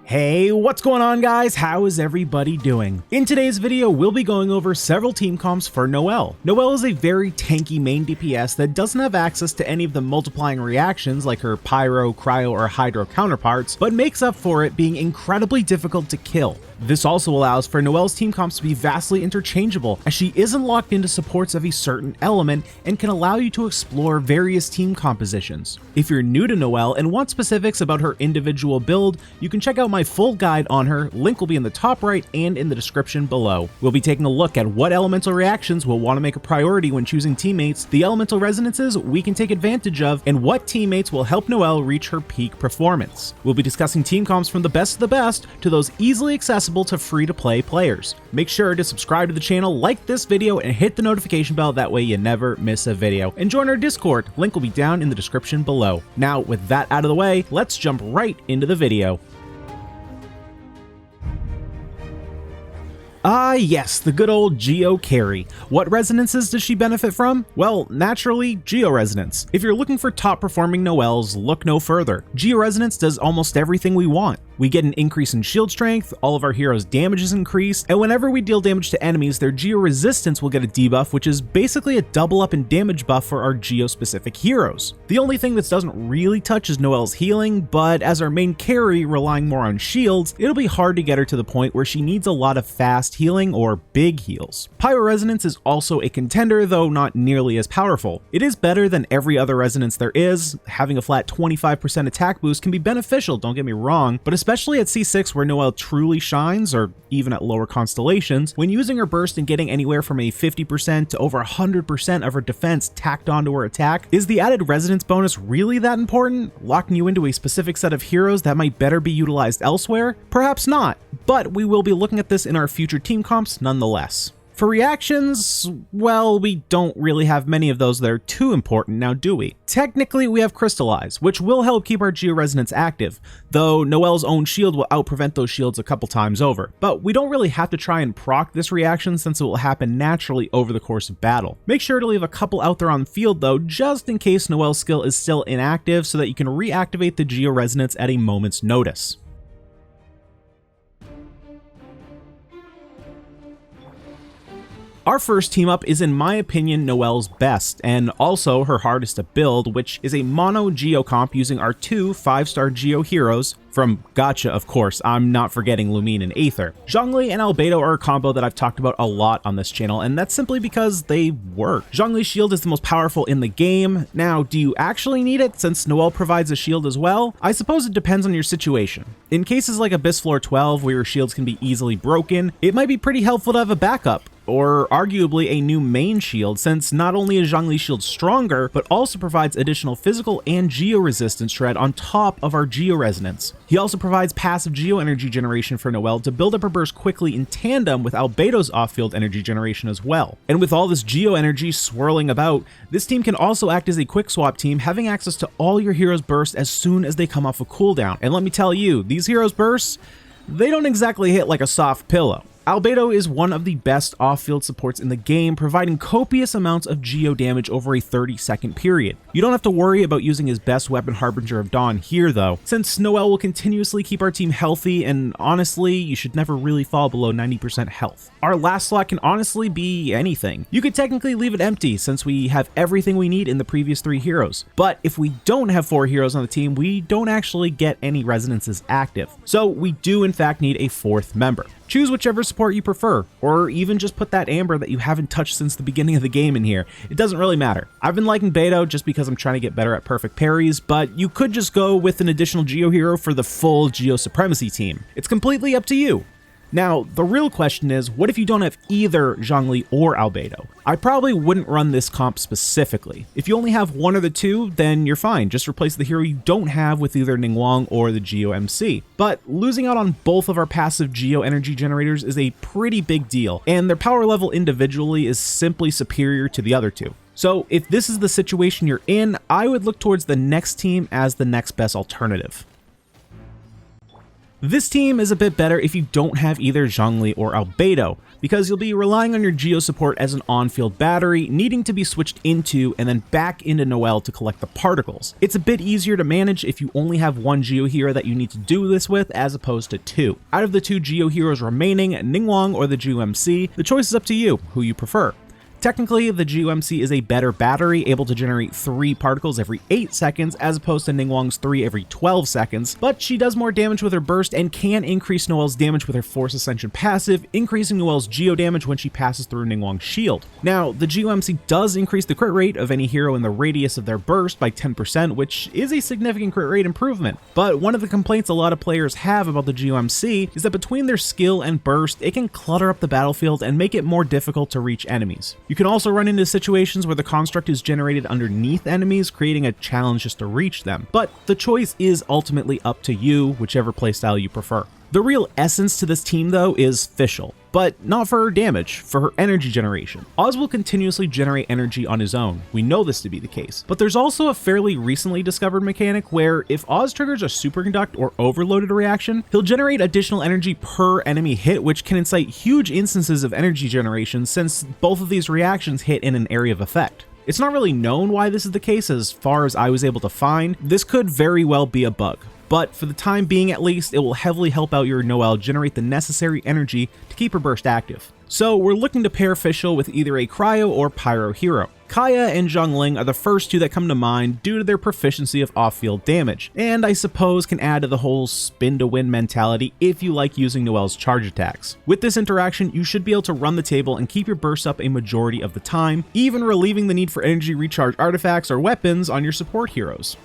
Hey, what's going on guys? How is everybody doing? In today's video, we'll be going over several team comps for Noelle. Noelle is a very tanky main DPS that doesn't have access to any of the multiplying reactions like her Pyro, Cryo, or Hydro counterparts, but makes up for it being incredibly difficult to kill. This also allows for Noelle's team comps to be vastly interchangeable, as she isn't locked into supports of a certain element and can allow you to explore various team compositions. If you're new to Noelle and want specifics about her individual build, you can check out my full guide on her, link will be in the top right and in the description below. We'll be taking a look at what elemental reactions we'll want to make a priority when choosing teammates, the elemental resonances we can take advantage of, and what teammates will help Noelle reach her peak performance. We'll be discussing team comps from the best of the best to those easily accessible to free-to-play players. Make sure to subscribe to the channel, like this video, and hit the notification bell, that way you never miss a video. And join our Discord, link will be down in the description below. Now, with that out of the way, let's jump right into the video. Ah yes, the good old Geo carry. What resonances does she benefit from? Well, naturally, Geo Resonance. If you're looking for top performing Noelles, look no further. Geo Resonance does almost everything we want. We get an increase in shield strength, all of our heroes' damage is increased, and whenever we deal damage to enemies, their Geo resistance will get a debuff, which is basically a double up in damage buff for our Geo specific heroes. The only thing this doesn't really touch is Noelle's healing, but as our main carry relying more on shields, it'll be hard to get her to the point where she needs a lot of fast healing or big heals. Pyro Resonance is also a contender, though not nearly as powerful. It is better than every other resonance there is. Having a flat 25% attack boost can be beneficial, don't get me wrong, but especially at C6 where Noelle truly shines, or even at lower constellations, when using her burst and getting anywhere from a 50% to over 100% of her defense tacked onto her attack, is the added resonance bonus really that important? Locking you into a specific set of heroes that might better be utilized elsewhere? Perhaps not, but we will be looking at this in our future team comps nonetheless. For reactions, well, we don't really have many of those that are too important now, do we? Technically, we have Crystallize, which will help keep our Geo Resonance active, though Noelle's own shield will outprevent those shields a couple times over. But we don't really have to try and proc this reaction since it will happen naturally over the course of battle. Make sure to leave a couple out there on the field though, just in case Noelle's skill is still inactive so that you can reactivate the Geo Resonance at a moment's notice. Our first team up is in my opinion Noelle's best, and also her hardest to build, which is a mono Geo comp using our two 5-star Geo heroes, from Gacha of course, I'm not forgetting Lumine and Aether. Zhongli and Albedo are a combo that I've talked about a lot on this channel, and that's simply because they work. Zhongli's shield is the most powerful in the game. Now, do you actually need it since Noelle provides a shield as well? I suppose it depends on your situation. In cases like Abyss Floor 12 where your shields can be easily broken, it might be pretty helpful to have a backup, or arguably a new main shield, since not only is Zhongli's shield stronger, but also provides additional physical and Geo resistance shred on top of our Geo Resonance. He also provides passive Geo energy generation for Noelle to build up her burst quickly in tandem with Albedo's off-field energy generation as well. And with all this Geo energy swirling about, this team can also act as a quick swap team, having access to all your heroes' bursts as soon as they come off a cooldown. And let me tell you, these heroes' bursts, they don't exactly hit like a soft pillow. Albedo is one of the best off-field supports in the game, providing copious amounts of Geo damage over a 30-second period. You don't have to worry about using his best weapon Harbinger of Dawn here though, since Noelle will continuously keep our team healthy, and honestly, you should never really fall below 90% health. Our last slot can honestly be anything. You could technically leave it empty since we have everything we need in the previous 3 heroes, but if we don't have 4 heroes on the team, we don't actually get any resonances active. So we do in fact need a 4th member. Choose whichever support you prefer, or even just put that Amber that you haven't touched since the beginning of the game in here. It doesn't really matter. I've been liking Beto just because I'm trying to get better at perfect parries, but you could just go with an additional Geo hero for the full Geo Supremacy team. It's completely up to you. Now, the real question is, what if you don't have either Zhongli or Albedo? I probably wouldn't run this comp specifically. If you only have one or the two, then you're fine. Just replace the hero you don't have with either Ningguang or the Geo MC. But losing out on both of our passive Geo energy generators is a pretty big deal, and their power level individually is simply superior to the other two. So if this is the situation you're in, I would look towards the next team as the next best alternative. This team is a bit better if you don't have either Zhongli or Albedo, because you'll be relying on your Geo support as an on-field battery, needing to be switched into and then back into Noelle to collect the particles. It's a bit easier to manage if you only have one Geo hero that you need to do this with as opposed to two. Out of the two Geo heroes remaining, Ningguang or the Geo MC, the choice is up to you, who you prefer. Technically, the Geo MC is a better battery, able to generate 3 particles every 8 seconds as opposed to Ningguang's 3 every 12 seconds, but she does more damage with her burst and can increase Noelle's damage with her Force Ascension passive, increasing Noelle's Geo damage when she passes through Ningguang's shield. Now, the Geo MC does increase the crit rate of any hero in the radius of their burst by 10%, which is a significant crit rate improvement, but one of the complaints a lot of players have about the Geo MC is that between their skill and burst, it can clutter up the battlefield and make it more difficult to reach enemies. You can also run into situations where the construct is generated underneath enemies, creating a challenge just to reach them, but the choice is ultimately up to you, whichever playstyle you prefer. The real essence to this team though is Fischl, but not for her damage, for her energy generation. Oz will continuously generate energy on his own, we know this to be the case, but there's also a fairly recently discovered mechanic where if Oz triggers a superconduct or overloaded reaction, he'll generate additional energy per enemy hit, which can incite huge instances of energy generation since both of these reactions hit in an area of effect. It's not really known why this is the case as far as I was able to find. This could very well be a bug, but for the time being at least, it will heavily help out your Noelle generate the necessary energy to keep her burst active. So we're looking to pair Fischl with either a Cryo or Pyro hero. Kaya and Zhongling are the first two that come to mind due to their proficiency of off-field damage, and I suppose can add to the whole spin-to-win mentality if you like using Noelle's charge attacks. With this interaction, you should be able to run the table and keep your bursts up a majority of the time, even relieving the need for energy recharge artifacts or weapons on your support heroes.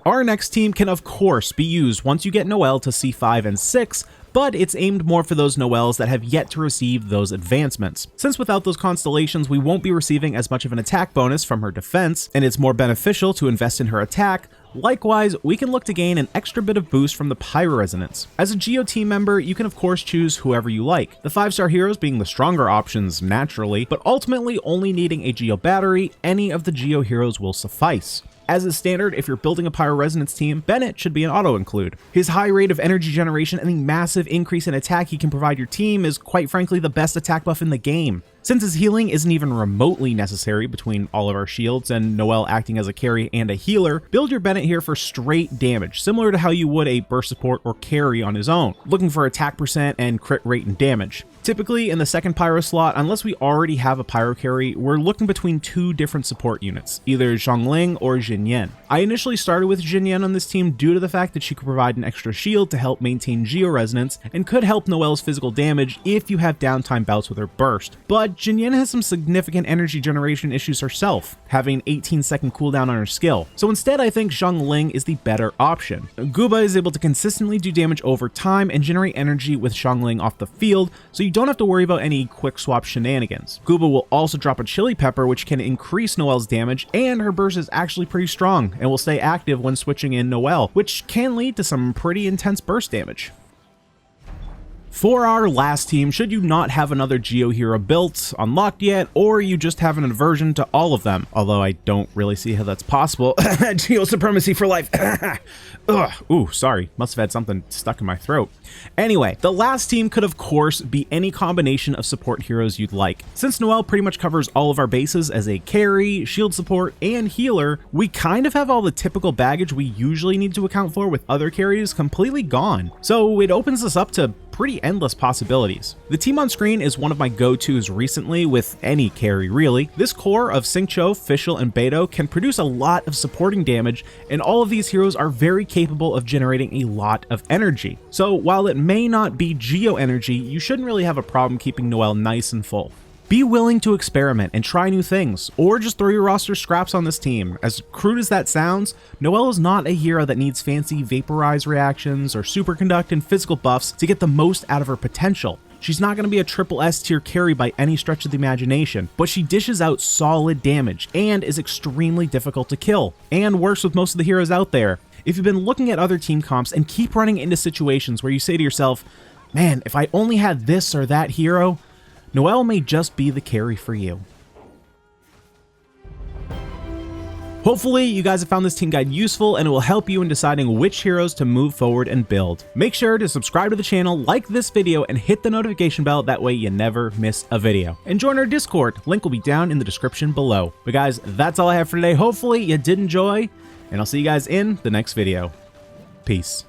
Our next team can of course be used once you get Noelle to C5 and 6, but it's aimed more for those Noelles that have yet to receive those advancements. Since without those constellations, we won't be receiving as much of an attack bonus from her defense, and it's more beneficial to invest in her attack. Likewise, we can look to gain an extra bit of boost from the Pyro resonance. As a Geo team member, you can of course choose whoever you like, the 5-star heroes being the stronger options naturally, but ultimately only needing a Geo battery, any of the Geo heroes will suffice. As is standard, if you're building a Pyro Resonance team, Bennett should be an auto-include. His high rate of energy generation and the massive increase in attack he can provide your team is quite frankly the best attack buff in the game. Since his healing isn't even remotely necessary between all of our shields and Noelle acting as a carry and a healer, build your Bennett here for straight damage, similar to how you would a burst support or carry on his own, looking for attack percent and crit rate and damage. Typically, in the second Pyro slot, unless we already have a Pyro carry, we're looking between 2 different support units, either Zhongling or Jinyan. I initially started with Jinyan on this team due to the fact that she could provide an extra shield to help maintain Geo resonance and could help Noelle's physical damage if you have downtime bouts with her burst. But Jinyan has some significant energy generation issues herself, having 18-second cooldown on her skill. So instead, I think Zhongling is the better option. Guba is able to consistently do damage over time and generate energy with Zhongling off the field, so you don't have to worry about any quick swap shenanigans. Guba will also drop a Chili Pepper, which can increase Noelle's damage, and her burst is actually pretty strong and will stay active when switching in Noelle, which can lead to some pretty intense burst damage. For our last team, should you not have another Geo hero built, unlocked yet, or you just have an aversion to all of them, although I don't really see how that's possible. Geo Supremacy for life. Ugh, ooh, sorry, must have had something stuck in my throat. Anyway, the last team could of course be any combination of support heroes you'd like. Since Noelle pretty much covers all of our bases as a carry, shield support, and healer, we kind of have all the typical baggage we usually need to account for with other carries completely gone. So it opens us up to pretty endless possibilities. The team on screen is one of my go-tos recently with any carry really. This core of Xingqiu, Fischl, and Beidou can produce a lot of supporting damage, and all of these heroes are very capable of generating a lot of energy. So while it may not be Geo energy, you shouldn't really have a problem keeping Noelle nice and full. Be willing to experiment and try new things, or just throw your roster scraps on this team. As crude as that sounds, Noelle is not a hero that needs fancy vaporize reactions or superconduct and physical buffs to get the most out of her potential. She's not going to be a triple S tier carry by any stretch of the imagination, but she dishes out solid damage and is extremely difficult to kill, and works with most of the heroes out there. If you've been looking at other team comps and keep running into situations where you say to yourself, man, if I only had this or that hero, Noelle may just be the carry for you. Hopefully you guys have found this team guide useful and it will help you in deciding which heroes to move forward and build. Make sure to subscribe to the channel, like this video, and hit the notification bell, that way you never miss a video. And join our Discord, link will be down in the description below. But guys, that's all I have for today. Hopefully you did enjoy, and I'll see you guys in the next video. Peace.